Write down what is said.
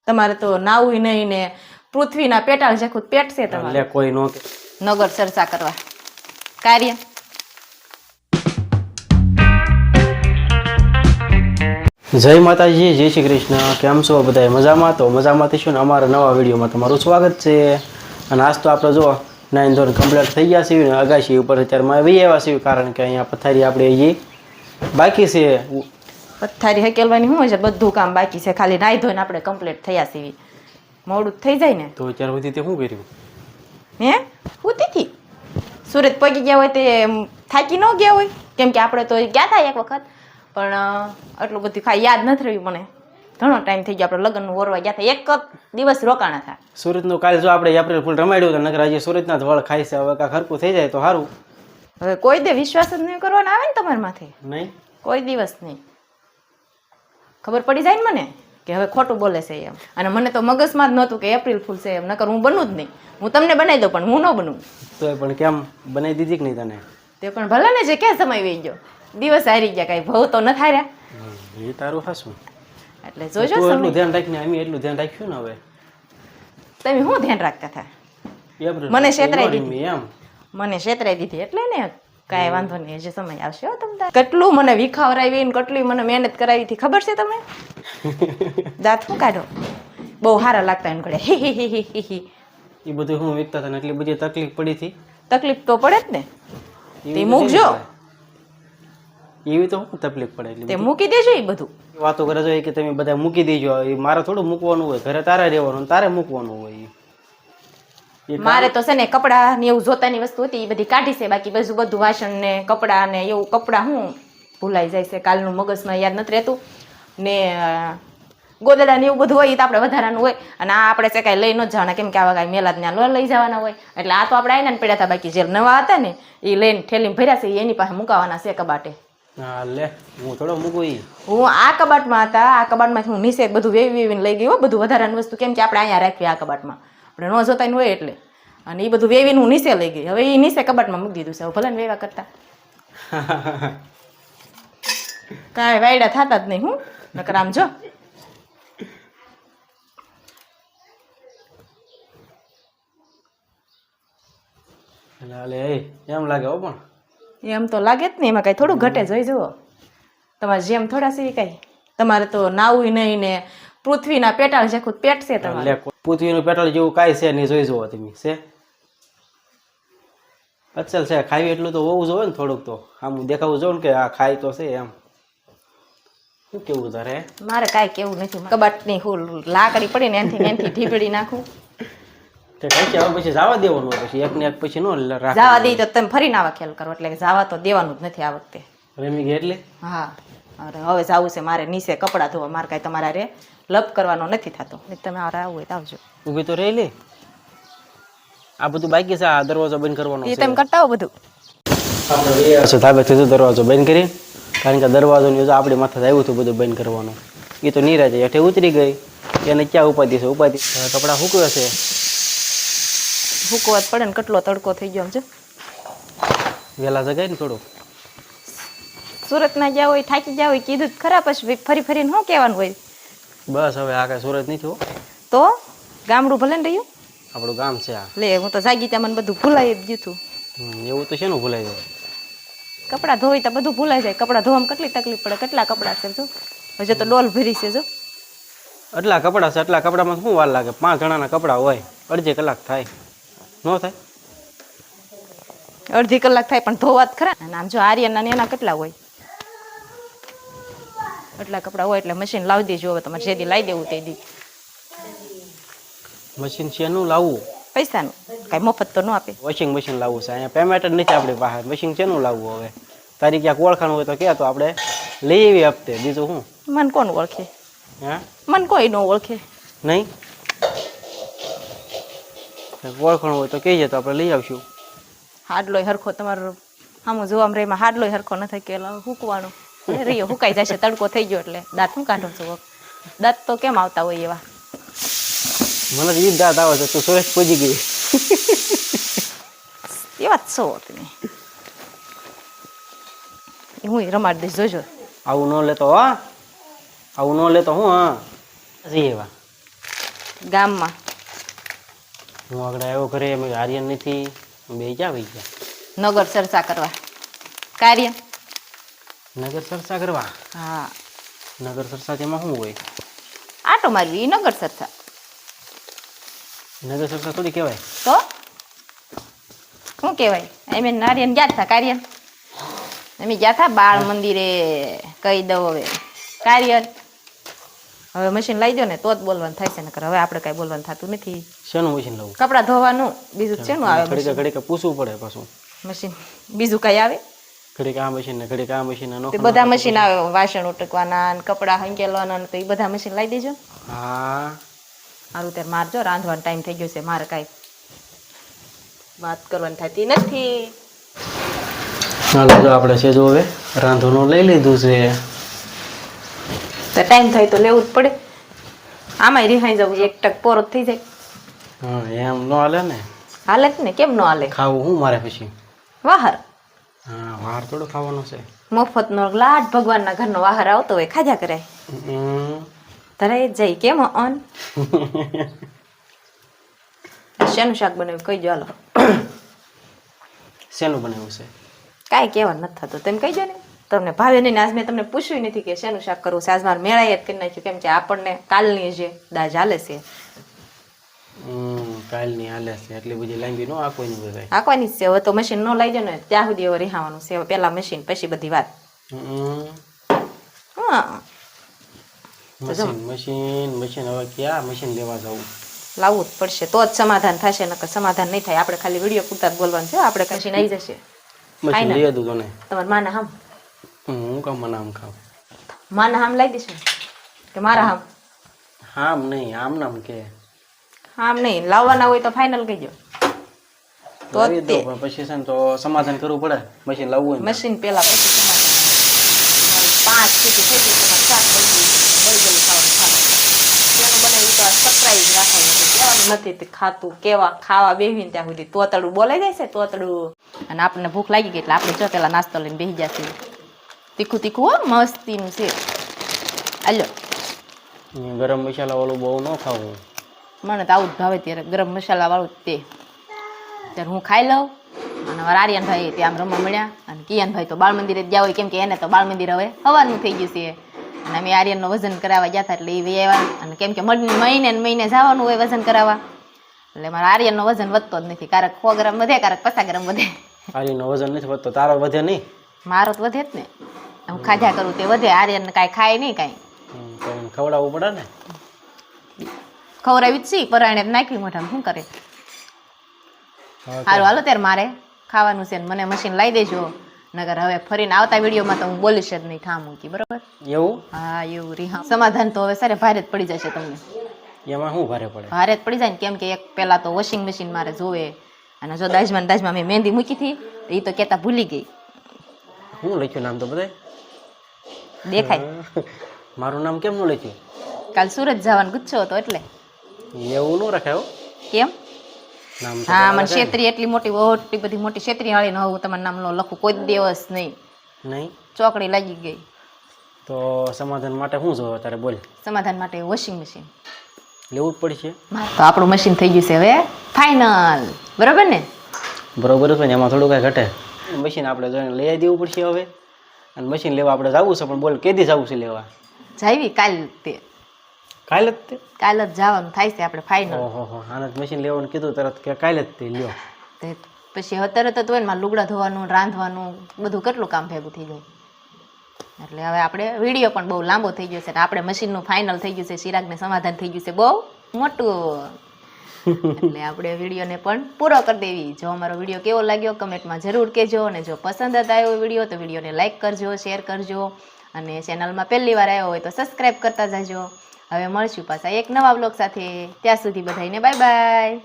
તમારે તો નાવું નહીં ને પૃથ્વીના પેટાળ જેખું પેટ છે તમારે. લે કોઈ નો નગર ચર્ચા કરવા કાર્ય. જય માતાજી, જય શ્રી કૃષ્ણ. કેમ છો બધા? મજામાં? તો મજામાં થઈશું ને અમારા નવા વિડીયોમાં તમારું સ્વાગત છે. અને આજ તો આપણે જો 9 ધોરણ કમ્પ્લીટ થઈ ગયા છીએ ને અગાશી ઉપર અત્યારમાં આવી આવ્યા છીએ, કારણ કે અહીંયા પથારી આપણે હજી બાકી છે. પથારી હકેલવાની શું છે, બધું કામ બાકી છે, ખાલી નાઈ ધોઈને આપણે કમ્પ્લીટ થયા છીએ. મોડું થઈ જાય ને તો અત્યાર સુધી તે શું કર્યું? હે હુતીથી સુરત પહોંચી ગયા હોય તે થાકી ન ગયા હોય, કેમ કે આપણે તો ગયા હતા એક વખત, પણ આટલું બધું ખાઈ યાદ નથી રહ્યું મને. ઘણો ટાઈમ થઈ ગયો, આપણે લગ્નનું ઓરવા ગયા હતા, એક દિવસ રોકાણા હતા. સુરતનું કાલે જો આપણે એપ્રિલ ફૂલ રમાડ્યું તો નકર આજે સુરતના જ વળ ખાય છે. હવે કાંઈ ખરકું થઈ જાય તો સારું. હવે કોઈ દે વિશ્વાસ જ નહીં કરવાનો આવે ને તમારા માથે, નહીં કોઈ દિવસ નહીં. ખબર પડી જાય ને મને કે હવે ખોટું બોલે છે એમ, અને મને તો મગજમાં જ નહોતું કે એપ્રિલ ફૂલ છે એમ, નકર હું બનું જ નહીં. હું તમને બનાવી દઉં પણ હું ન બનું. તો પણ કેમ બનાવી દીધી કે નહીં તને? તે પણ ભલે ને જે ક્યાં સમય વહી ગયો, દિવસ હારી ગયા, કાંઈ ભાવ તો ન હાર્યા. એ તારું હાસું. એટલે જોજો તું એટલું સમય. ધ્યાન રાખીને અમે એટલું ધ્યાન રાખ્યું ને. હવે તમે શું ધ્યાન રાખતા હતા? એપ્રિલ મને છેતરાઈ ફૂલ દીધી. એમ મને છેતરાઈ દીધી એટલે ને કાંઈ વાંધો નહીં, હજી સમય આવશે હો તમને. કેટલું મને વિખાવરાવી ને કેટલી મને મહેનત કરાવી હતી ખબર છે તમને? દાંત શું કાઢો, બહુ સારા લાગતા એમ ઘડે હી હી હી હી હી. એ બધું હું વીકતા હતા ને એટલી બધી તકલીફ પડી હતી. તકલીફ તો પડે જ ને, એવી તે તો મૂકજો. એવી તો શું તકલીફ પડે? એટલી તે મૂકી દેજો એ બધું. બધી વાતો કરે છે કે તમે બધા મૂકી દેજો. એ મારે થોડું મૂકવાનું હોય, ઘરે તારે રહેવાનું, તારે મૂકવાનું હોય. મારે તો છે ને કપડાં ને એવું જોતાની વસ્તુ હતી એ બધી કાઢી છે, બાકી બધું વાસણ ને કપડાં ને એવું. કપડાં હું ભૂલાઈ જાય છે, કાલનું મગજમાં યાદ નથી રહેતું ને. ગોદડા ને એવું બધું હોય એ તો આપણે વધારાનું હોય, અને આ આપણે છે કાંઈ લઈ ન જવાના, કેમ કે આવા કાંઈ મેલા ત્યાં લઈ જવાના હોય. એટલે આ તો આપણે આવીને પડ્યા હતા, બાકી જે નવા હતા ને એ લઈને ઠેલીમાં ભર્યા છે, એની પાસે મુકાવાના છે કબાટે. હા લે, હું થોડો મૂકું. હું આ કબાટમાં હતા, આ કબાટમાંથી હું નીચે બધું વેવીને લઈ ગઈ હો, બધું વધારાની વસ્તુ, કેમ કે આપણે અહીંયા રાખીએ આ કબાટમાં, આપણે ન જોતા હોય એટલે. અને એ બધું વેવીને હું નીચે લઈ ગઈ. હવે એ નીચે કબાટમાં મૂકી દીધું છે, ભલે ને વેવા કરતા કાંઈ વાયડા થતા જ નહીં. હું નકર આમ જો એમ લાગે હો, પણ એમ તો લાગે જ ને, એમાં કાંઈ થોડું ઘટે જોઈ જુઓ. તમારે જેમ થોડા છે કાંઈ, તમારે તો નાવું નહીં ને પૃથ્વીના પેટાળ જેખું પેટ છે તમારે. પૃથ્વીનું પેટ્રોલ જેવું કાંઈ છે નહીં, જોઈ જુઓ તમે. છે અચલ છે, ખાવી એટલું તો હોવું જોઈએ ને, થોડુંક તો આમ દેખાવું જોઈએ ને કે આ ખાય તો છે એમ. શું કેવું તારે? મારે કાંઈ કેવું નથી. કબાટની લાકડી પડી ને એનાથી ઢીબડી નાખું. હવે પછી જવા દેવાનું હોય, પછી એક ને એક પછી નો જવા દઈ તો તમે ફરીને આવા ખેલ કરો, એટલે જવા તો દેવાનું જ નથી આ વખતે. રમી ગઈ એટલે હા, અરે હવે જવું છે મારે નીચે કપડાં ધોવા. મારે કાંઈ તમારા રે લપ કરવાનો નથી થતો. તમે આવવું હોય તો આવજો. ઊભી તો રહી લે. આ બધું બાકી છે, આ દરવાજો બંધ કરવાનો એ તમે કરતા હો બધું. આપણે ધાબેથી દરવાજો બંધ કરી, કારણ કે દરવાજો આપણી માથે આવ્યું હતું બધું બંધ કરવાનું. એ તો નીરાજે હેઠે ઉતરી ગઈ, એને ક્યાં ઉપાધિ છે? ઉપાધિ કપડાં સૂકવે છે, સૂકવા જ પડે ને. કેટલો તડકો થઈ ગયો સમજો. વહેલા જગાય ને થોડું. સુરતના ગયા હોય, થાકી ગયા હોય, કીધું ખરા, પછી ફરી ફરીને શું કહેવાનું હોય? બસ હવે આ કાંઈ સુરત નથી હો, તો ગામડું ભલે ને રહ્યું, આપણું ગામ છે આ. લે હું તો જાગી ત્યાં મને બધું ભૂલાઈ જ ગયું હતું. એવું તો શેનું ભૂલાઈ જાય? કપડાં ધોઈ તો બધું ભૂલાઈ જાય. કપડાં ધોવામાં કેટલી તકલીફ પડે, કેટલા કપડાં છે જો, હજુ તો ડોલ ભરી છે જો. એટલા કપડાં છે, એટલા કપડામાં શું વાર લાગે? 5 જણાના કપડાં હોય, અડધી કલાક થાય ન થાય? અડધી કલાક થાય પણ ધોવા જ ખરા. અને આમ જો આર્યના ને એના કેટલા હોય, એટલા કપડાં હોય એટલે મશીન લાવી દેજો. હવે તમારે જેદી લાવી દેવું તે દી. મશીન શેનું લાવવું? પૈસાનું કાંઈ મફત તો ન આપે. વોશિંગ મશીન લાવવું છે, અહીંયા પેમેન્ટ જ નથી આપણી પાસે. મશીન શેનું લાવવું? હવે તારી ક્યાંક ઓળખાણ હોય તો કે, તો આપણે લઈ આવી હપ્તે. બીજું શું? મને કોણ ઓળખે? હા, મને કોઈ ન ઓળખે. નહીં ઓળખાણ હોય તો કહીએ તો આપણે લઈ આવશું. હાડલોય હરખો તમારો આમ જોવામાં રેમાં હાડલોય હરખો ન થાય કે હૂકવાનો રહ્યો, હુકાઈ જશે. તડકો થઈ ગયો એટલે દાંત શું કાઢો છો? દાંત તો કેમ આવતા હોય એવા? મને તો ઈ દાંત આવે છે. તું સુરેશ પૂજી ગઈ એવા જ છો તમે. હું રમાડી દઈશ જોજો. આવું ન લેતો, હા આવું ન લેતો. હું હા એવા ગામમાં. હું આગળ આવ્યો ઘરે મેં કીધું આર્યન નથી, બે ક્યાં વહી ગયા? નગર ચર્ચા કરવા કાર્ય. નગર ચર્ચા કરવા? હા, નગર ચર્ચા તેમાં શું હોય? આટો મારવી, ઈ નગર ચર્ચા. નગર ચર્ચા થોડી કહેવાય. તો શું કહેવાય? અમે નારિયન ગયા હતા કાર્ય. અમે ગયા હતા બાળ મંદિરે. કહી દઉં હવે કાર્ય. હવે મશીન લઈ દો ને તો જ બોલવાનું થાય છે, નકર હવે આપણે કાંઈ બોલવાનું થતું નથી. શેનું મશીન લાવું? કપડાં ધોવાનું, બીજું શેનું આવે? ઘડીક ઘડીક પૂછવું પડે પાછું. મશીન બીજું કઈ આવે? ઘડીક આ મશીન ને ઘડીક આ મશીન ને તે બધા મશીન આવે, વાસણ ઉટકવાના ને કપડાં હંકેલવાના ને, તો એ બધા મશીન લાવી દેજો. હા મારું ત્યારે મારજો, રાંધવાનો ટાઈમ થઈ ગયો છે, મારે કાંઈ વાત કરવાની થતી નથી. હાલો જો આપણે છે જો હવે રાંધવાનું લઈ લીધું છે. તો ટાઈમ થાય તો લેવું જ પડે. આમાંય રિહાઈ જવું, એક ટક પોરો જ થઈ જાય. હા એમ નો હાલે ને. હાલે જ ને, કેમ ન હાલે? ખાવું હું મારે પછી? વાહર. હા વાર થોડું ખાવાનું છે. મફતનો લાડ ભગવાનના ઘરનો વાહર આવતો હોય, ખાધા કરાય. ધરાય જ જાય. કેમ અન શેનું શાક બનાવ્યું કહી દો. હાલો શેનું બનાવ્યું છે? કાંઈ કહેવા નથી થતું, તમે કહી દો ને. તમને ભાવે નહીં. આજ મેં તમને પૂછ્યું નથી કે શેનું શાક કરવું છે. આજ મારે મેળાએ જ કરી નાખ્યું, કેમ કે આપણને કાલની જે દાજ હાલે છે. કાલની હાલે છે એટલી બધી લાંબી નો આખવાની બધાય. આંકવાની જ છે. હવે તો મશીન ન લઈ જાય ને ત્યાં સુધી હવે રિહાવાનું છે. હવે પેલા મશીન પછી બધી વાત. હા મશીન હવે ક્યાં મશીન લેવા જવું? લાવવું જ પડશે તો જ સમાધાન થશે, નકર સમાધાન નહીં થાય. આપણે ખાલી વિડીયો પૂરતા જ બોલવાનું છે. આપણે મશીન આવી જશે. મશીન લઈ દઉં તને. તમારા માના હામ. હું કામ મને આમ ખાવ? માના હામ લઈ દેશે કે મારા હામ? હામ નહીં, આમ નામ કે. હામ નહીં, લાવવાના હોય તો ફાઇનલ કહી દો. તો લાવી દઉં, પણ પછી છે ને તો સમાધાન કરવું પડે. મશીન લાવવું હોય ને. મશીન પેલા પછી સમાધાન. 5 સીટી થઈ ગઈ, તમારે શાક બળી ખાવાનું ખાવાનું. તેનું બનાવ્યું તો સરપ્રાઈઝ રાખવાનું છે. કહેવાનું નથી તે ખાતું કેવા ખાવા બેહીને ત્યાં સુધી તોતડું બોલાઈ જાય છે. તોતડું. અને આપણને ભૂખ લાગી ગઈ એટલે આપણે જો પેલા નાસ્તો લઈને બેસી જશે. તીખું તીખું હો, મસ્તીનું છે. હાલો ગરમ મસાલા વાળું બહુ ન ખાવું. મને તો આવું જ ભાવે ત્યારે, ગરમ મસાલા વાળું તે. ત્યારે હું ખાઈ લઉં. અને અમારા આર્યનભાઈ ત્યાં આમ રમવા મળ્યા. અને કિયાનભાઈ તો બાળ મંદિરે જ ગયા હોય, કેમ કે એને તો બાળ મંદિર હવે હવાનું થઈ ગયું છે. અને અમે આર્યનનું વજન કરાવવા ગયા હતા એટલે એ વે આવ્યા. અને કેમ કે મહિને ને મહિને જવાનું હોય વજન કરાવવા, એટલે મારા આર્યનનું વજન વધતો જ નથી. ક્યારેક 100 ગ્રામ વધે, ક્યારેક 50 ગ્રામ વધે. આર્યનનું વજન નથી વધતો, તારો વધે નહીં? મારો તો વધે જ ને. હું ખાધા કરું તે વધે. આર્યન કાંઈ ખાય નહીં કાંઈ. ખવડાવવું પડે ને. ખવડાવી જ છી, પરાણે નાખ્યું મોઢામાં, શું કરે? સારું હાલો ત્યારે મારે ખાવાનું છે. મને મશીન લાવી દેજો, નગર હવે ફરીને આવતા વિડીયોમાં તો હું બોલીશ જ નહીં. ઠામ મૂકી બરોબર? એવું? હા એવું રિહા. સમાધાન તો હવે સારે ભારે જ પડી જશે તમને. એમાં શું ભારે પડે? ભારે જ પડી જાય ને, કેમ કે એક પેલા તો વોશિંગ મશીન મારે જોવે. અને જો દાજમાં મેં મહેંદી મૂકી હતી એ તો કહેતા ભૂલી ગઈ. શું લખ્યું નામ તો બધાય દેખાય? મારું નામ કેમ નું લખ્યું? કાલ સુરત જવાનું ગુચ્છો હતો એટલે. એવું ન રખાય હો. કેમ? નામ હા મને છેતરી એટલી બધી મોટી છેતરી હાળી ન હું તમારું નામ ન લખું કોઈ દિવસ નહીં. નહીં? ચોકડી લાગી ગઈ. તો સમાધાન માટે શું જોવે તારે? બોલ. સમાધાન માટે વોશિંગ મશીન લેવું જ પડશે. તો આપણું મશીન થઈ ગયું છે હવે ફાઇનલ. બરોબર ને? બરોબર છે ને, એમાં થોડું કાંઈ ઘટે. મશીન આપણે જોઈને લઈ આવી દેવું પડશે હવે. અને મશીન લેવા આપણે જવું છે, પણ બોલ કેદી જવું છે લેવા? જાવી કાલ તે. કાલે જ તે? કાલ જ જવાનું થાય છે આપણે ફાઇનલ. ઓહો, આને મશીન લેવાનું કીધું તરત કે કાલે જ તે લ્યો. તે પછી હવે તરત જ હોય ને મારે લુગડા ધોવાનું, રાંધવાનું, બધું કેટલું કામ ભેગું થઈ જાય. એટલે હવે આપણે વિડીયો પણ બહુ લાંબો થઈ ગયો છે ને આપણે મશીનનું ફાઇનલ થઈ ગયું છે. ચિરાગને સમાધાન થઈ ગયું છે બહુ મોટું. એટલે આપણે વિડીયોને પણ પૂરો કરી દેવી. જો અમારો વિડીયો કેવો લાગ્યો કમેન્ટમાં જરૂર કહેજો. અને જો પસંદ જ આવ્યો વિડીયો તો વિડીયોને લાઇક કરજો, શેર કરજો. અને ચેનલમાં પહેલી વાર આવ્યો હોય તો સબસ્ક્રાઈબ કરતા જાજો. હવે મળશું પાછા એક નવા બ્લોગ સાથે. ત્યાં સુધી બધાને બાય બાય.